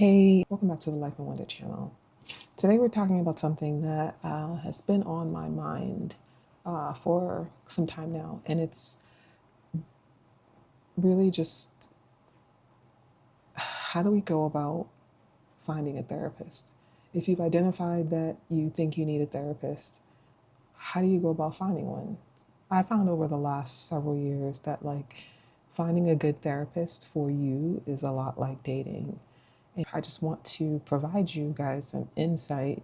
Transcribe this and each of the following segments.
Hey, welcome back to the Life in Wonder channel. Today we're talking about something that has been on my mind for some time now, and it's really just how do we go about finding a therapist? If you've identified that you think you need a therapist, how do you go about finding one? I found over the last several years that finding a good therapist for you is a lot like dating. And I just want to provide you guys some insight.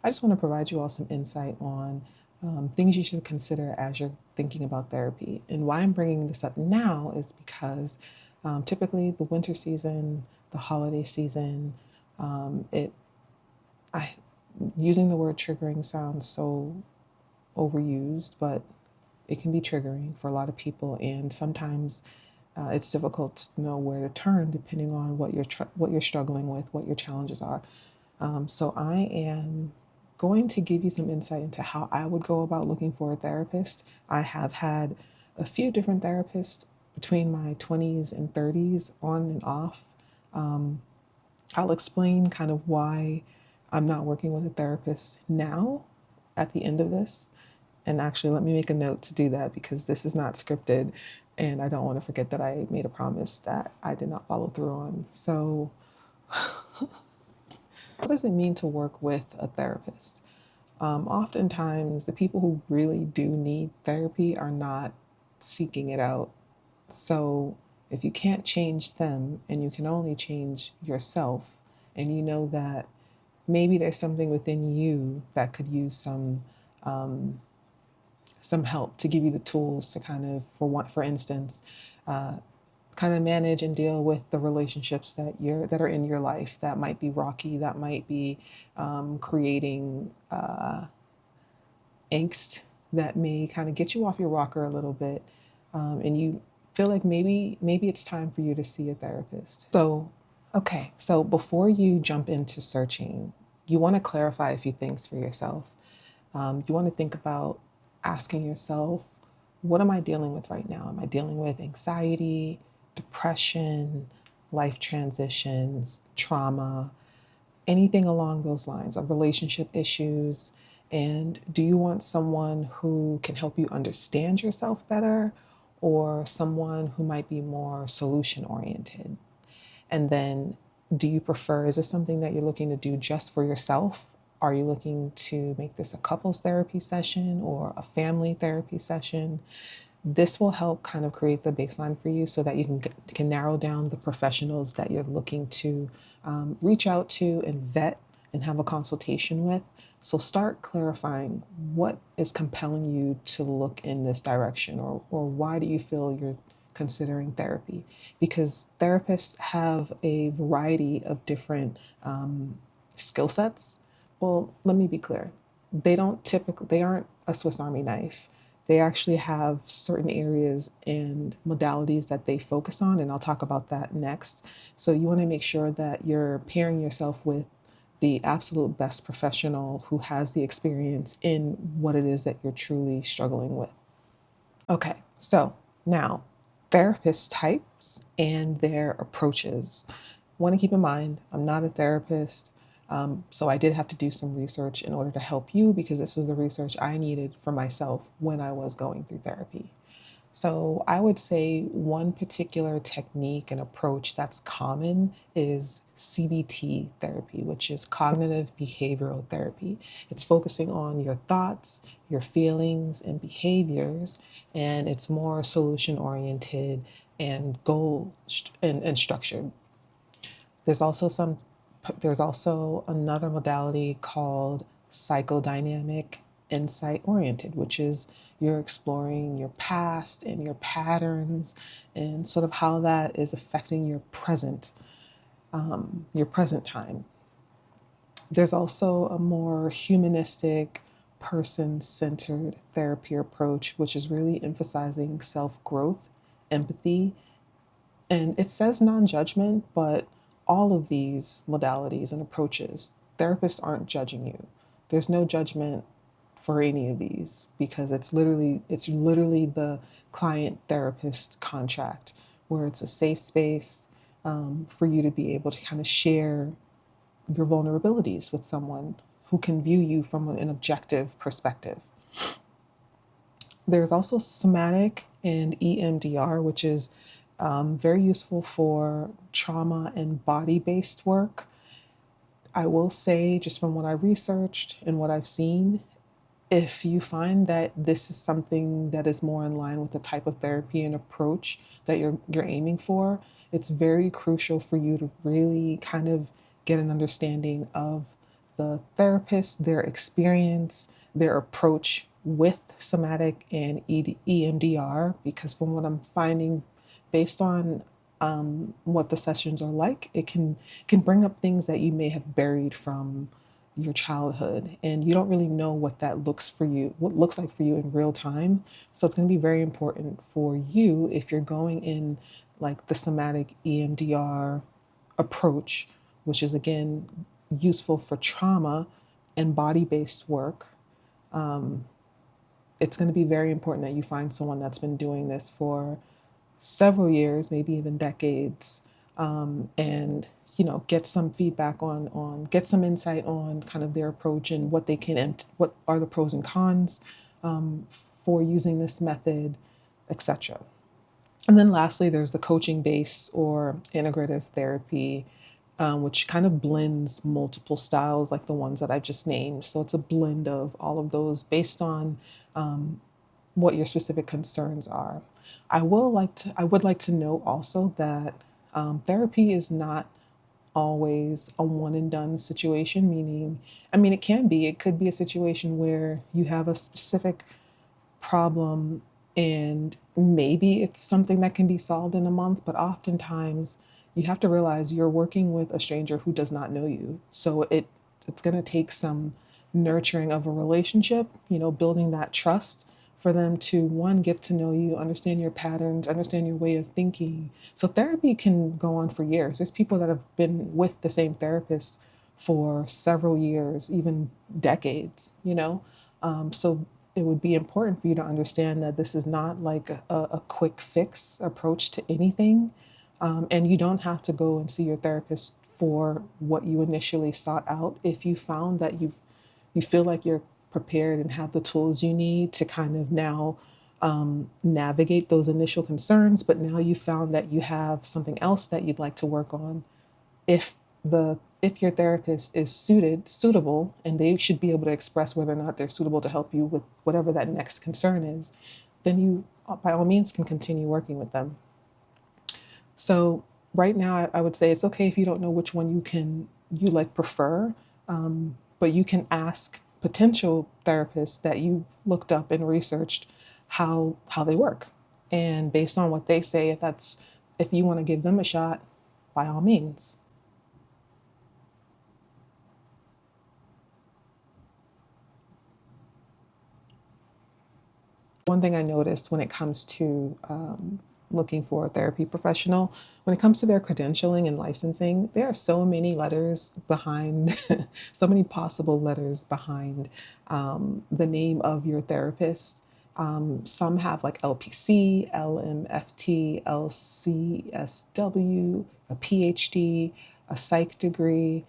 I just want to provide you all some insight on things you should consider as you're thinking about therapy. And why I'm bringing this up now is because typically the winter season, the holiday season, it I using the word triggering sounds so overused, but it can be triggering for a lot of people, and sometimes it's difficult to know where to turn depending on what you're struggling with, what your challenges are. So I am going to give you some insight into how I would go about looking for a therapist. I have had a few different therapists between my 20s and 30s, on and off. I'll explain kind of why I'm not working with a therapist now at the end of this. And actually, let me make a note to do that because this is not scripted and I don't want to forget that I made a promise that I did not follow through on. So, what does it mean to work with a therapist? Oftentimes, the people who really do need therapy are not seeking it out. So, if you can't change them and you can only change yourself, and you know that maybe there's something within you that could use some help to give you the tools to kind of, for instance, uh, kind of manage and deal with the relationships that are in your life that might be rocky, that might be creating angst, that may kind of get you off your rocker a little bit, and you feel like maybe it's time for you to see a therapist. So, okay, so before you jump into searching, you want to clarify a few things for yourself. You want to think about asking yourself, what am I dealing with right now? Am I dealing with anxiety, depression, life transitions, trauma, anything along those lines of relationship issues? And do you want someone who can help you understand yourself better, or someone who might be more solution oriented? And then, do you prefer, is this something that you're looking to do just for yourself? Are you looking to make this a couples therapy session or a family therapy session? This will help kind of create the baseline for you so that you can narrow down the professionals that you're looking to reach out to and vet and have a consultation with. So start clarifying what is compelling you to look in this direction, or why do you feel you're considering therapy? Because therapists have a variety of different skill sets. Well, let me be clear. They aren't a Swiss Army knife. They actually have certain areas and modalities that they focus on, and I'll talk about that next. So you want to make sure that you're pairing yourself with the absolute best professional who has the experience in what it is that you're truly struggling with. Okay, so now therapist types and their approaches. Want to keep in mind, I'm not a therapist, so I did have to do some research in order to help you because this was the research I needed for myself when I was going through therapy. So I would say one particular technique and approach that's common is CBT therapy, which is cognitive behavioral therapy. It's focusing on your thoughts, your feelings, and behaviors, and it's more solution oriented and and structured. There's also some there's also another modality called psychodynamic insight oriented, which is you're exploring your past and your patterns and sort of how that is affecting your present time. There's also a more humanistic, person centered therapy approach, which is really emphasizing self growth, empathy, and it says non judgment, but all of these modalities and approaches, therapists aren't judging you. There's no judgment for any of these because it's literally the client therapist contract where it's a safe space. for you to be able to kind of share your vulnerabilities with someone who can view you from an objective perspective. There's also somatic and EMDR, which is very useful for trauma and body based work. I will say, just from what I researched and what I've seen, if you find that this is something that is more in line with the type of therapy and approach that you're aiming for, it's very crucial for you to really kind of get an understanding of the therapist, their experience, their approach with somatic and EMDR, because from what I'm finding, based on what the sessions are like, it can bring up things that you may have buried from your childhood, and you don't really know what that what looks like for you in real time. So it's going to be very important for you, if you're going in like the somatic EMDR approach, which is again useful for trauma and body-based work. It's going to be very important that you find someone that's been doing this for several years, maybe even decades, and get some feedback get some insight on kind of their approach and what they can and what are the pros and cons for using this method, etc. And then lastly, there's the coaching based or integrative therapy, which kind of blends multiple styles like the ones that I just named. So it's a blend of all of those based on what your specific concerns are. I would like to note also that therapy is not always a one and done situation, meaning, I mean, it could be a situation where you have a specific problem and maybe it's something that can be solved in a month, but oftentimes you have to realize you're working with a stranger who does not know you. So it's going to take some nurturing of a relationship, building that trust for them to, one, get to know you, understand your patterns, understand your way of thinking. So therapy can go on for years. There's people that have been with the same therapist for several years, even decades, so it would be important for you to understand that this is not like a quick fix approach to anything. And you don't have to go and see your therapist for what you initially sought out. If you found that you feel like you're prepared and have the tools you need to kind of now navigate those initial concerns, but now you found that you have something else that you'd like to work on, if your therapist is suitable, and they should be able to express whether or not they're suitable to help you with whatever that next concern is, then you by all means can continue working with them. So right now, I would say it's okay if you don't know which one you like prefer, but you can ask potential therapists that you looked up and researched how they work, and based on what they say, if you want to give them a shot, by all means. One thing I noticed when it comes to looking for a therapy professional, when it comes to their credentialing and licensing, there are so many letters behind, so many possible letters behind the name of your therapist. Some have like LPC, LMFT, LCSW, a PhD, a psych degree.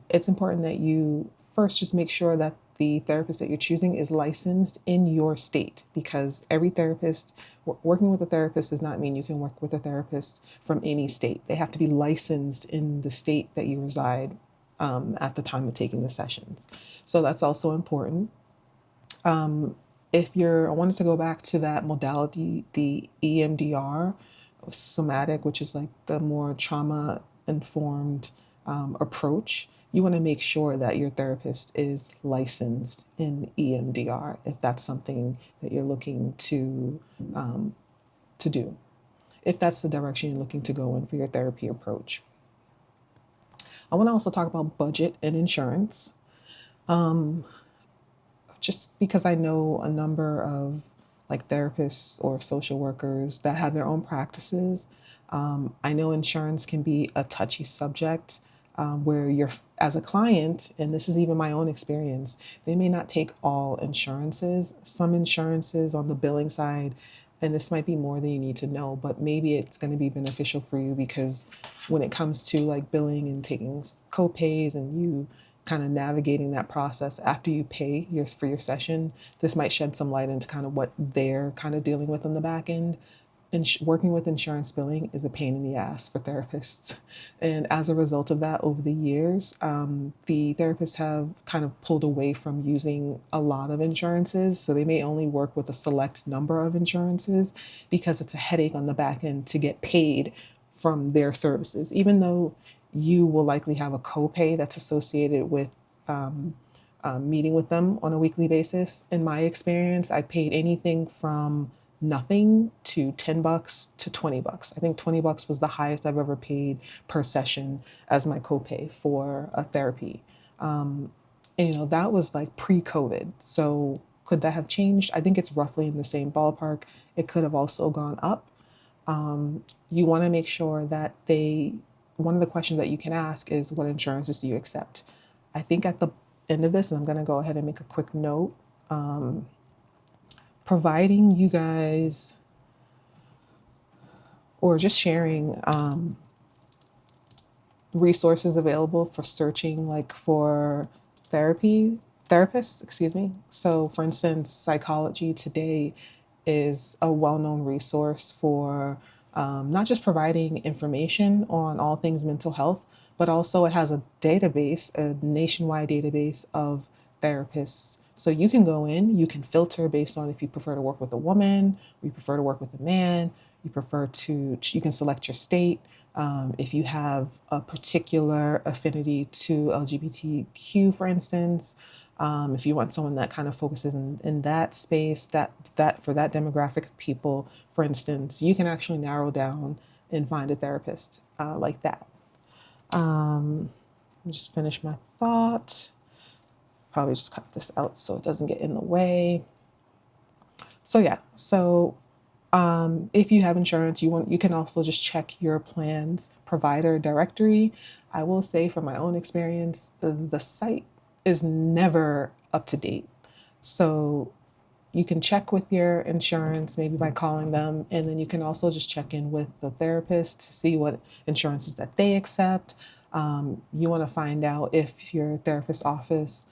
It's important that you first just make sure that the therapist that you're choosing is licensed in your state, because every therapist, working with a therapist does not mean you can work with a therapist from any state. They have to be licensed in the state that you reside at the time of taking the sessions. So that's also important. I wanted to go back to that modality, the EMDR, somatic, which is like the more trauma informed approach. You want to make sure that your therapist is licensed in EMDR if that's something that you're looking to do, if that's the direction you're looking to go in for your therapy approach. I want to also talk about budget and insurance. Just because I know a number of like therapists or social workers that have their own practices, I know insurance can be a touchy subject, where you're, as a client, and this is even my own experience, they may not take all insurances. Some insurances on the billing side and this might be more than you need to know, but maybe it's going to be beneficial for you, because when it comes to like billing and taking co-pays and you kind of navigating that process after you pay for your session, this might shed some light into kind of what they're kind of dealing with on the back end. And working with insurance billing is a pain in the ass for therapists. And as a result of that, over the years, the therapists have kind of pulled away from using a lot of insurances. So they may only work with a select number of insurances because it's a headache on the back end to get paid from their services, even though you will likely have a copay that's associated with meeting with them on a weekly basis. In my experience, I paid anything from nothing to $10 to $20. I think $20 was the highest I've ever paid per session as my copay for a therapy. And that was like pre-COVID. So could that have changed? I think it's roughly in the same ballpark. It could have also gone up. You want to make sure that one of the questions that you can ask is, what insurances do you accept? I think at the end of this, and I'm going to go ahead and make a quick note, providing you guys, or just sharing resources available for searching, like for therapists, excuse me. So for instance, Psychology Today is a well-known resource for not just providing information on all things mental health, but also it has a database, a nationwide database of therapists. So you can go in, you can filter based on if you prefer to work with a woman, or you prefer to work with a man, you can select your state. If you have a particular affinity to LGBTQ, for instance, if you want someone that kind of focuses in that space, that for that demographic of people, for instance, you can actually narrow down and find a therapist like that. Let me just finish my thought. Probably just cut this out so it doesn't get in the way. So yeah, if you have insurance, you can also just check your plan's provider directory. I will say from my own experience, the site is never up to date. So you can check with your insurance, maybe by calling them, and then you can also just check in with the therapist to see what insurances that they accept. You want to find out if your therapist office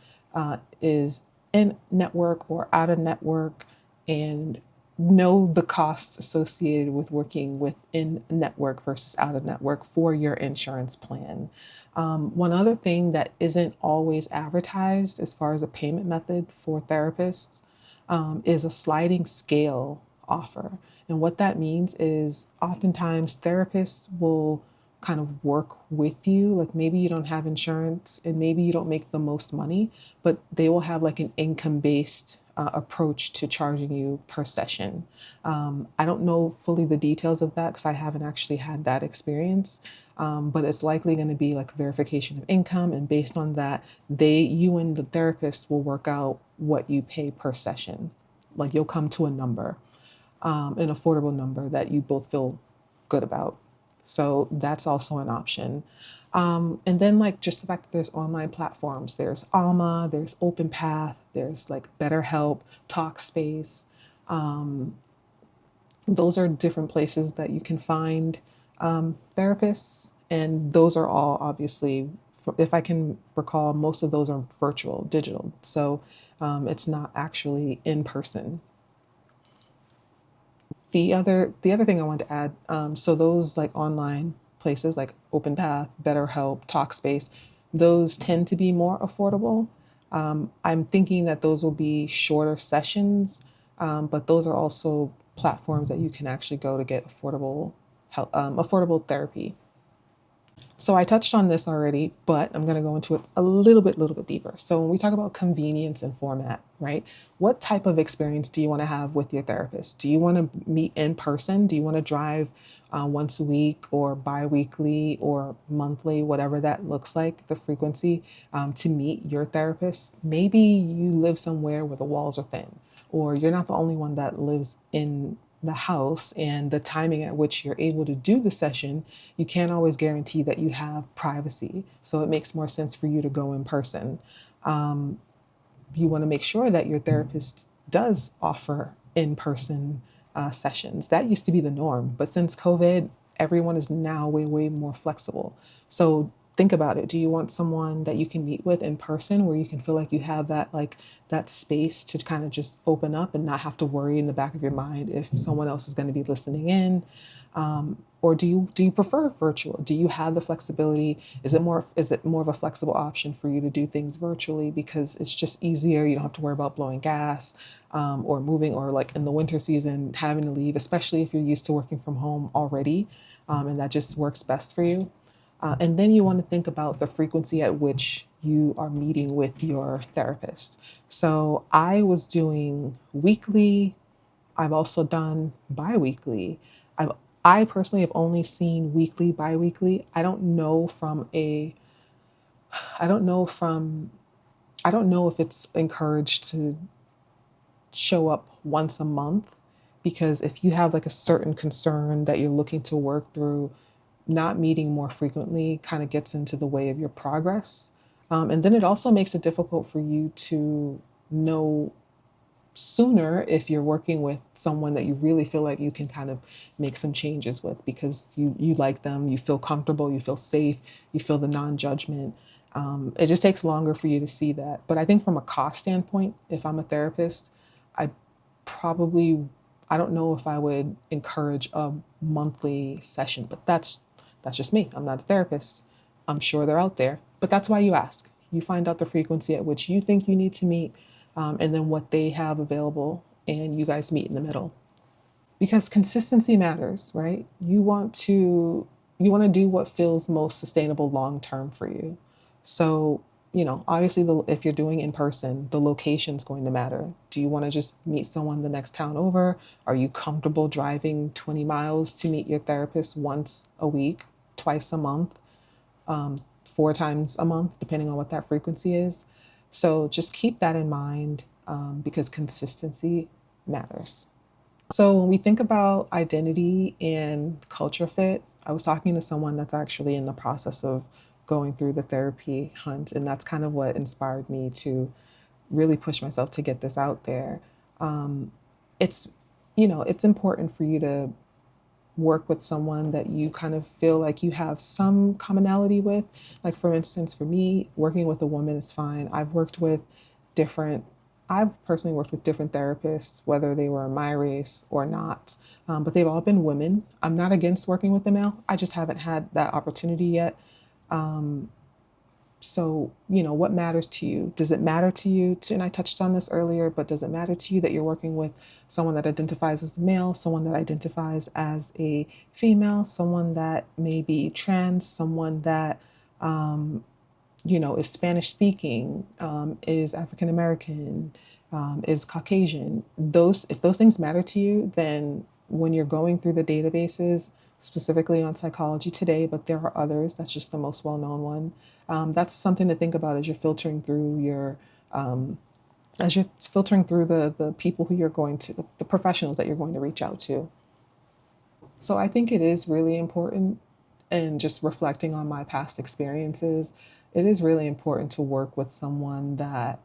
is in network or out of network, and know the costs associated with working within network versus out of network for your insurance plan. One other thing that isn't always advertised as far as a payment method for therapists is a sliding scale offer. And what that means is oftentimes therapists will kind of work with you. Like maybe you don't have insurance and maybe you don't make the most money, but they will have like an income based approach to charging you per session. I don't know fully the details of that because I haven't actually had that experience. But it's likely going to be like verification of income, and based on that, you and the therapist will work out what you pay per session. Like you'll come to a number, an affordable number that you both feel good about. So that's also an option. And then like just the fact that there's online platforms, there's Alma, there's OpenPath, there's like BetterHelp, Talkspace. Those are different places that you can find therapists, and those are all obviously, if I can recall, most of those are virtual, digital. So it's not actually in person. The other thing I wanted to add, so those like online places like OpenPath, BetterHelp, Talkspace, those tend to be more affordable. I'm thinking that those will be shorter sessions, but those are also platforms that you can actually go to get affordable help, affordable therapy. So I touched on this already, but I'm going to go into it a little bit deeper. So when we talk about convenience and format, right? What type of experience do you want to have with your therapist? Do you want to meet in person? Do you want to drive once a week or bi-weekly or monthly, whatever that looks like, the frequency to meet your therapist? Maybe you live somewhere where the walls are thin, or you're not the only one that lives in the house, and the timing at which you're able to do the session, you can't always guarantee that you have privacy. So it makes more sense for you to go in person. You want to make sure that your therapist does offer in person sessions. That used to be the norm, but since COVID, everyone is now way, way more flexible. So think about it. Do you want someone that you can meet with in person where you can feel like you have that that space to kind of just open up and not have to worry in the back of your mind if someone else is going to be listening in? Or do you prefer virtual? Do you have the flexibility? Is it more of a flexible option for you to do things virtually because it's just easier? You don't have to worry about blowing gas, or moving, or like in the winter season having to leave, especially if you're used to working from home already, and that just works best for you. And then you want to think about the frequency at which you are meeting with your therapist. So I was doing weekly. I've also done bi-weekly. I've I personally have only seen weekly, bi-weekly. I don't know from I don't know if it's encouraged to show up once a month, because if you have like a certain concern that you're looking to work through, not meeting more frequently kind of gets into the way of your progress. And then it also makes it difficult for you to know sooner if you're working with someone that you really feel like you can kind of make some changes with, because you like them, you feel comfortable, you feel safe, you feel the non-judgment. It just takes longer for you to see that. But I think from a cost standpoint, if I'm a therapist, I probably I don't know if I would encourage a monthly session, but that's just me. I'm not a therapist. I'm sure they're out there, but that's why you ask. You find out the frequency at which you think you need to meet, and then what they have available, and you guys meet in the middle. Because consistency matters, right? You want to do what feels most sustainable long term for you. So, obviously, if you're doing in person, the location's going to matter. Do you want to just meet someone the next town over? Are you comfortable driving 20 miles to meet your therapist once a week, twice a month, 4 times a month, depending on what that frequency is? So just keep that in mind, because consistency matters. So when we think about identity and culture fit, I was talking to someone that's actually in the process of going through the therapy hunt, and that's kind of what inspired me to really push myself to get this out there. It's it's important for you to work with someone that you kind of feel like you have some commonality with. Like, for instance, for me, working with a woman is fine. Different, I've personally worked with different therapists, whether they were my race or not, but they've all been women. I'm not against working with the male. I just haven't had that opportunity yet. So, what matters to you? Does it matter to you to, and I touched on this earlier, but does it matter to you that you're working with someone that identifies as a male, someone that identifies as a female, someone that may be trans, someone that, is Spanish speaking, is African American, is Caucasian? If those things matter to you, then when you're going through the databases, specifically on Psychology Today, but there are others, that's just the most well known one. That's something to think about as you're filtering through um, the people who you're going to, the professionals that you're going to reach out to. So I think it is really important, and just reflecting on my past experiences, it is really important to work with someone that,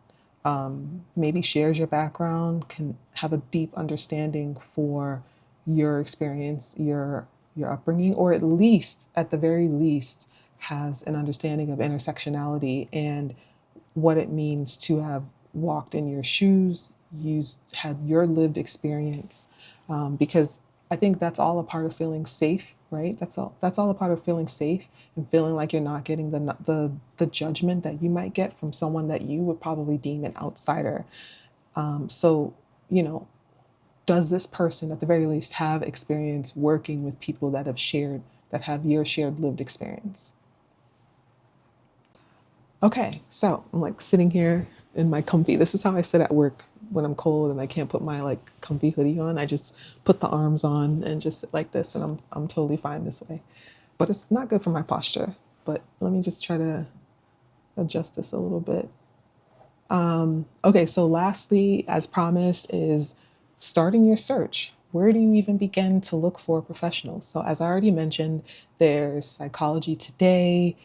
maybe shares your background, can have a deep understanding for your experience, your upbringing, or at the very least, has an understanding of intersectionality and what it means to have walked in your shoes, had your lived experience, because I think that's all a part of feeling safe, right? That's all a part of feeling safe, and feeling like you're not getting the judgment that you might get from someone that you would probably deem an outsider. So, you know, does this person at the very least have experience working with people that have your shared lived experience? Okay, so I'm like sitting here in my comfy. This is how I sit at work when I'm cold and I can't put my like comfy hoodie on. I just put the arms on and just sit like this, and I'm totally fine this way. But it's not good for my posture. But let me just try to adjust this a little bit. Okay, so lastly, as promised, is starting your search. Where do you even begin to look for professionals? So, as I already mentioned, there's Psychology Today,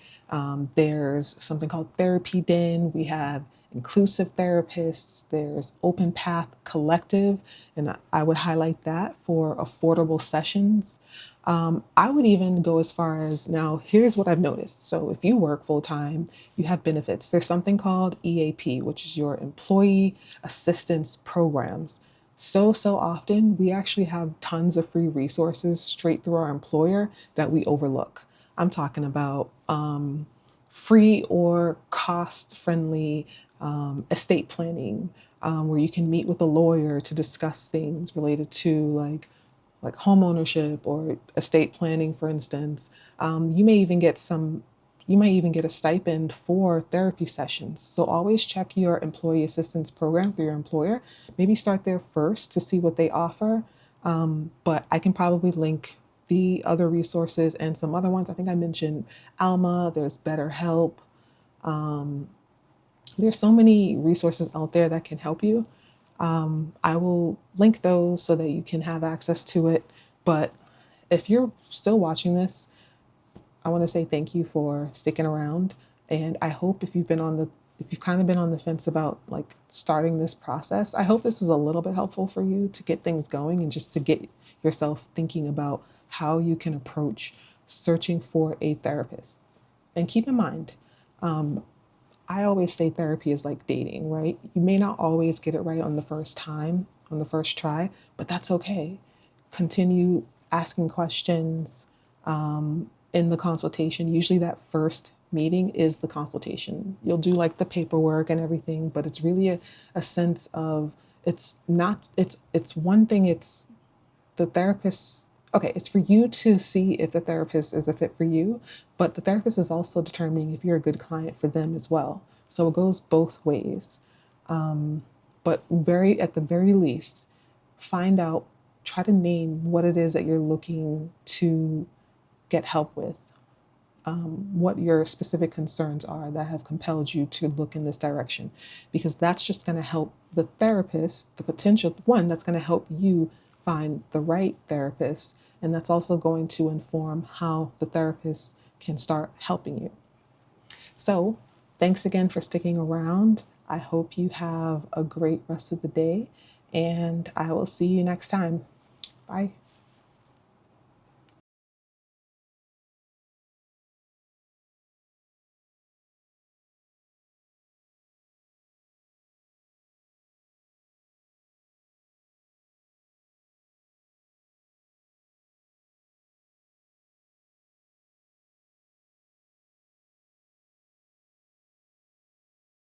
there's something called Therapy Den, we have inclusive therapists, there's Open Path Collective, and I would highlight that for affordable sessions. I would even go as far as, now, here's what I've noticed. So if you work full time, you have benefits. There's something called EAP, which is your Employee Assistance Programs. So often we actually have tons of free resources straight through our employer that we overlook. I'm talking about free or cost friendly estate planning, where you can meet with a lawyer to discuss things related to like home ownership or estate planning, for instance. You may even get a stipend for therapy sessions. So always check your employee assistance program through your employer. Maybe start there first to see what they offer. But I can probably link the other resources and some other ones. I think I mentioned Alma, there's BetterHelp. There's so many resources out there that can help you. I will link those so that you can have access to it. But if you're still watching this, I want to say thank you for sticking around. And I hope if you've kind of been on the fence about like starting this process, I hope this is a little bit helpful for you to get things going and just to get yourself thinking about how you can approach searching for a therapist. And keep in mind, I always say therapy is like dating, right? You may not always get it right on the first time, on the first try, but that's okay. Continue asking questions in the consultation. Usually, that first meeting is the consultation. You'll do like the paperwork and everything, but it's really a sense of, it's not, it's one thing, it's the therapist. Okay, it's for you to see if the therapist is a fit for you, but the therapist is also determining if you're a good client for them as well. So it goes both ways. But at the very least, find out, try to name what it is that you're looking to get help with, what your specific concerns are that have compelled you to look in this direction, because that's just going to help the therapist, the potential one, that's going to help you find the right therapist. And that's also going to inform how the therapist can start helping you. So, thanks again for sticking around. I hope you have a great rest of the day, and I will see you next time. Bye.